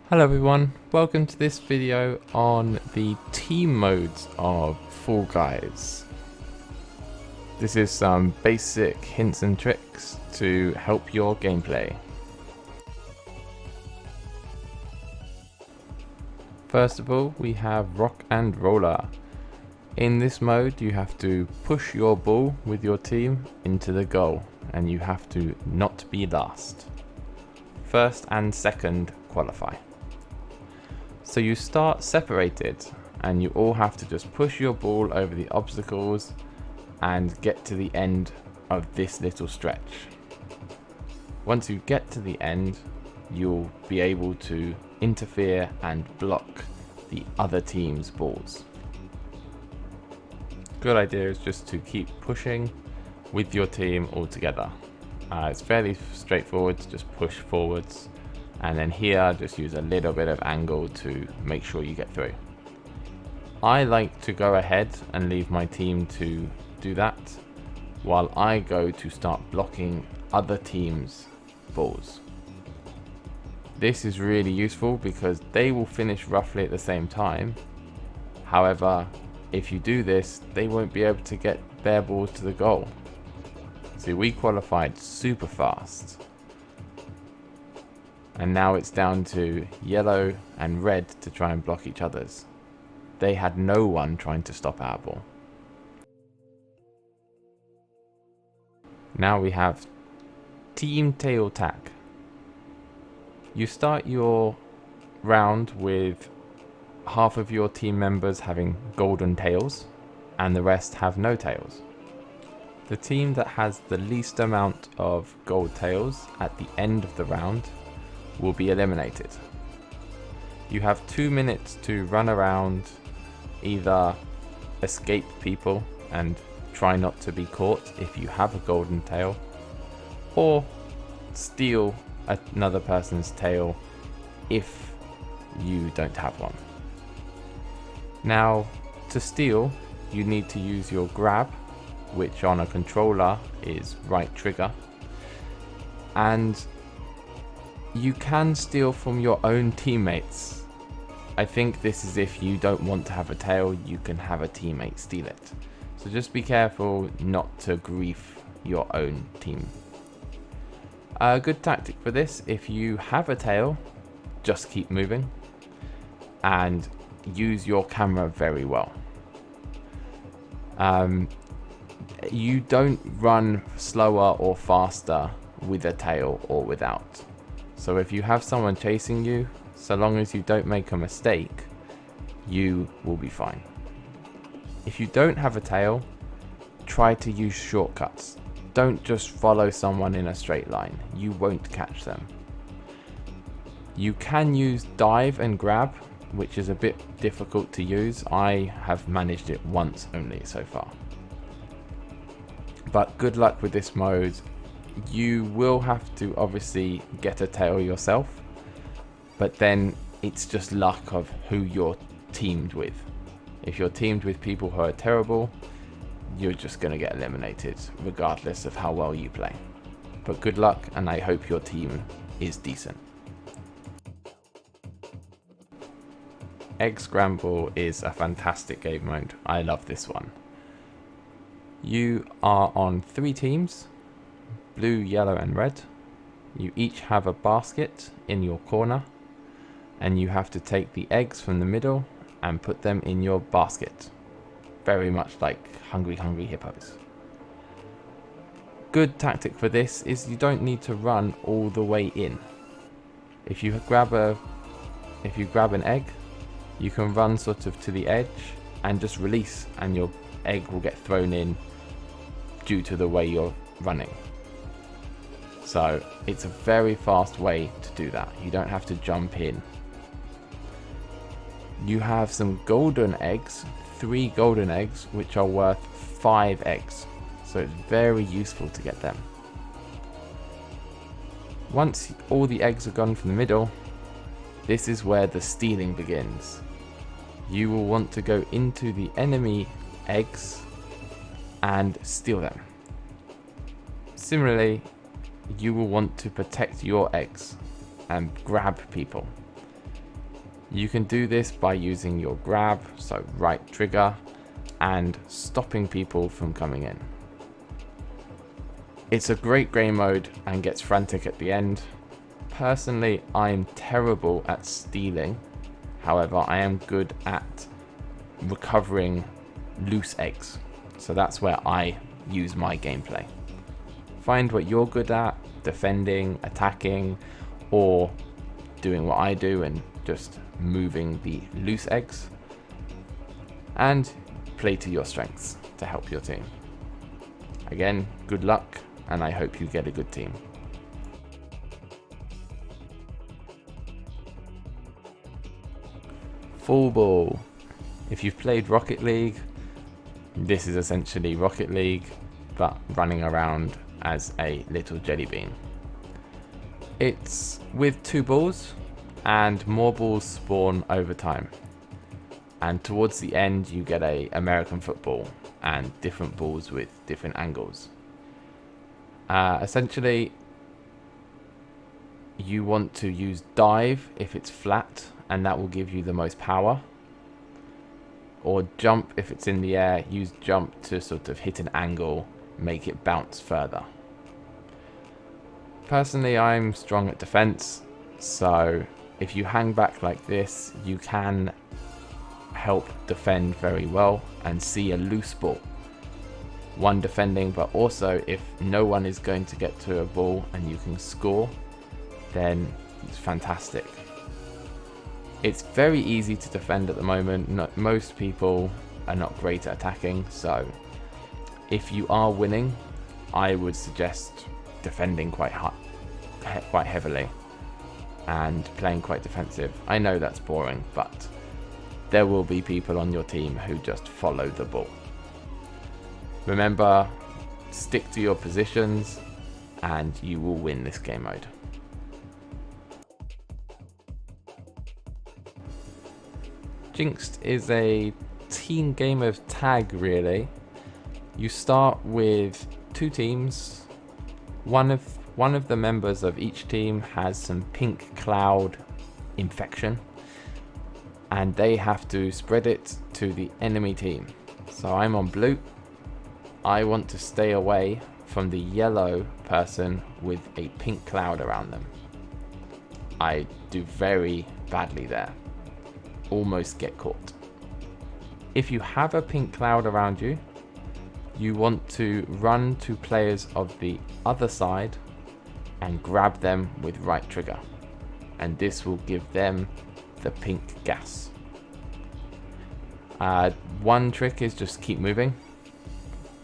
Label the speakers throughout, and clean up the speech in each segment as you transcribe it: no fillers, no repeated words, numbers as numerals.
Speaker 1: Hello everyone, welcome to this video on the team modes of Fall Guys. This is some basic hints and tricks to help your gameplay. First of all, we have Rock and Roller. In this mode you have to push your ball with your team into the goal and you have to not be last. First and second qualify. So you start separated and you all have to just push your ball over the obstacles and get to the end of this little stretch. Once you get to the end, you'll be able to interfere and block the other team's balls. Good idea is just to keep pushing with your team all together. It's fairly straightforward to just push forwards. And then here, just use a little bit of angle to make sure you get through. I like to go ahead and leave my team to do that, while I go to start blocking other teams' balls. This is really useful because they will finish roughly at the same time. However, if you do this, they won't be able to get their balls to the goal. So we qualified super fast. And now it's down to yellow and red to try and block each other's. They had no one trying to stop our ball. Now we have Team Tail Tack. You start your round with half of your team members having golden tails and the rest have no tails. The team that has the least amount of gold tails at the end of the round will be eliminated. You have 2 minutes to run around, either escape people and try not to be caught if you have a golden tail, or steal another person's tail if you don't have one. Now, to steal, you need to use your grab, which on a controller is right trigger, and you can steal from your own teammates. I think this is if you don't want to have a tail, you can have a teammate steal it. So just be careful not to grief your own team. A good tactic for this, if you have a tail, just keep moving and use your camera very well. You don't run slower or faster with a tail or without. So if you have someone chasing you, so long as you don't make a mistake, you will be fine. If you don't have a tail, try to use shortcuts. Don't just follow someone in a straight line. You won't catch them. You can use dive and grab, which is a bit difficult to use. I have managed it once only so far. But good luck with this mode. You will have to obviously get a tail yourself, but then it's just luck of who you're teamed with. If you're teamed with people who are terrible, you're just going to get eliminated regardless of how well you play. But good luck, and I hope your team is decent. Egg Scramble is a fantastic game mode. I love this one. You are on 3 teams. Blue, yellow and red. You each have a basket in your corner and you have to take the eggs from the middle and put them in your basket. Very much like Hungry Hungry Hippos. Good tactic for this is you don't need to run all the way in. If you grab an egg, you can run sort of to the edge and just release and your egg will get thrown in due to the way you're running. So it's a very fast way to do that. You don't have to jump in. You have some golden eggs, 3 golden eggs, which are worth 5 eggs. So it's very useful to get them. Once all the eggs are gone from the middle, this is where the stealing begins. You will want to go into the enemy eggs and steal them. Similarly, you will want to protect your eggs and grab people. You can do this by using your grab, so right trigger, and stopping people from coming in. It's a great game mode and gets frantic at the end. Personally, I'm terrible at stealing. However, I am good at recovering loose eggs. So that's where I use my gameplay. Find what you're good at, defending, attacking, or doing what I do and just moving the loose eggs. And play to your strengths to help your team. Again, good luck, and I hope you get a good team. Full ball. If you've played Rocket League, this is essentially Rocket League, but running around as a little jelly bean. It's with 2 balls, and more balls spawn over time. And towards the end, you get a American football and different balls with different angles. Essentially, you want to use dive if it's flat, and that will give you the most power. Or jump if it's in the air. Use jump to sort of hit an angle, make it bounce further. Personally, I'm strong at defense, so if you hang back like this, you can help defend very well and see a loose ball. One, defending, but also if no one is going to get to a ball and you can score, then it's fantastic. It's very easy to defend at the moment. Most people are not great at attacking, so if you are winning, I would suggest defending quite heavily and playing quite defensive. I know that's boring, but there will be people on your team who just follow the ball. Remember, stick to your positions and you will win this game mode. Jinxed is a team game of tag, really. You start with 2 teams. One of the members of each team has some pink cloud infection, and they have to spread it to the enemy team. So I'm on blue. I want to stay away from the yellow person with a pink cloud around them. I do very badly there. Almost get caught. If you have a pink cloud around you, you want to run to players of the other side and grab them with right trigger, and this will give them the pink gas. One trick is just keep moving,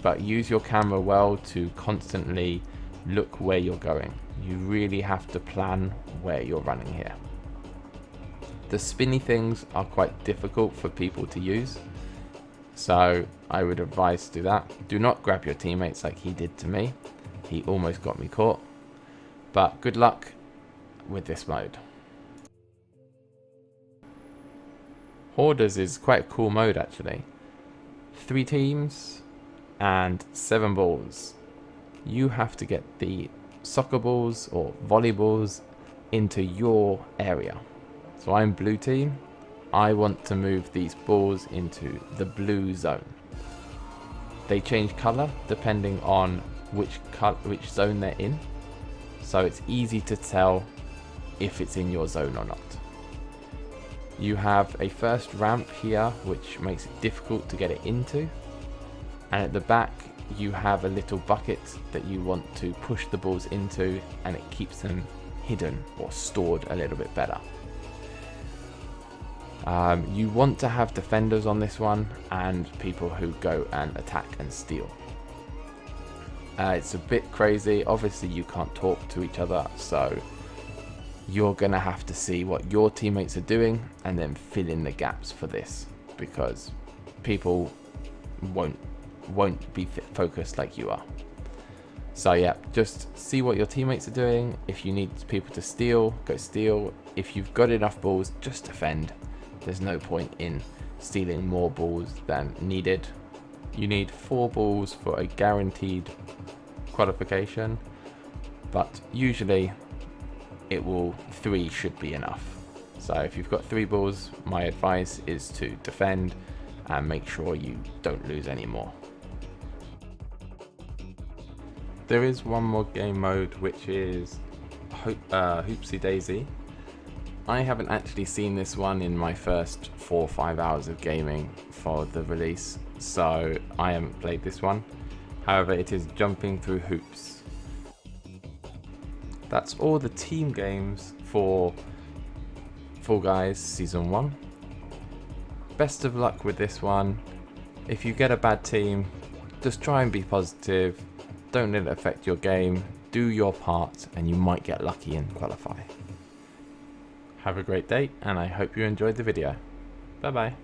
Speaker 1: but use your camera well to constantly look where you're going. You really have to plan where you're running here. The spinny things are quite difficult for people to use, so I would advise to do that. Do not grab your teammates like he did to me. He almost got me caught, but good luck with this mode. Hoarders is quite a cool mode actually. 3 teams and 7 balls. You have to get the soccer balls or volleyballs into your area. So I'm blue team. I want to move these balls into the blue zone. They change color depending on which zone they're in. So it's easy to tell if it's in your zone or not. You have a first ramp here, which makes it difficult to get it into. And at the back, you have a little bucket that you want to push the balls into, and it keeps them hidden or stored a little bit better. You want to have defenders on this one and people who go and attack and steal. It's a bit crazy. Obviously you can't talk to each other, so you're gonna have to see what your teammates are doing and then fill in the gaps for this, because people won't be focused like you are. So yeah, just see what your teammates are doing. If you need people to steal, go steal. If you've got enough balls, just defend. There's no point in stealing more balls than needed. You need 4 balls for a guaranteed qualification, but usually 3 should be enough. So if you've got 3 balls, my advice is to defend and make sure you don't lose any more. There is one more game mode, which is Hoopsy Daisy. I haven't actually seen this one in my first 4 or 5 hours of gaming for the release, so I haven't played this one. However, it is jumping through hoops. That's all the team games for Fall Guys Season 1. Best of luck with this one. If you get a bad team, just try and be positive. Don't let it affect your game. Do your part and you might get lucky and qualify. Have a great day, and I hope you enjoyed the video. Bye bye.